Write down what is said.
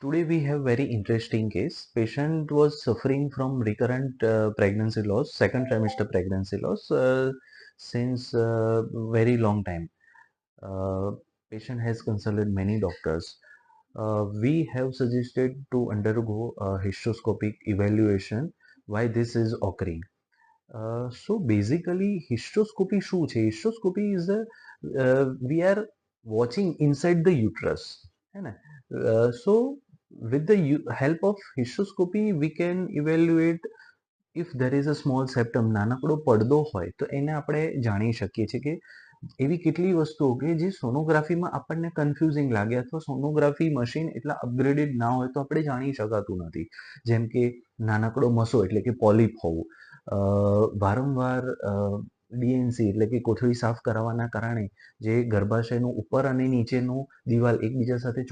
Today we have very interesting case. Patient was suffering from recurrent pregnancy loss, second trimester pregnancy loss since very long time. Uh, Patient has consulted many doctors. We have suggested to undergo a hysteroscopic evaluation why this is occurring. So basically, hysteroscopy શું છે? Hysteroscopy is we are watching inside the uterus. है ना? So with the help of hysteroscopy, we can evaluate if there is a small septum, નાનકડો પડદો હોય તો એને આપણે જાણી શકીએ છીએ કે એવી કેટલી વસ્તુઓ કે જે સોનોગ્રાફીમાં આપણને કન્ફ્યુઝિંગ લાગે અથવા સોનોગ્રાફી મશીન એટલા અપગ્રેડેડ ના હોય તો આપણે જાણી શકાતું નથી. જેમ કે નાનકડો મસો એટલે કે પોલિપ હોવું, વારંવાર ડીએનસી એટલે કે કોથળી સાફ કરાવવાના કારણે જે ગર્ભાશયનું ઉપર અને નીચેનું દિવાલ એકબીજા સાથે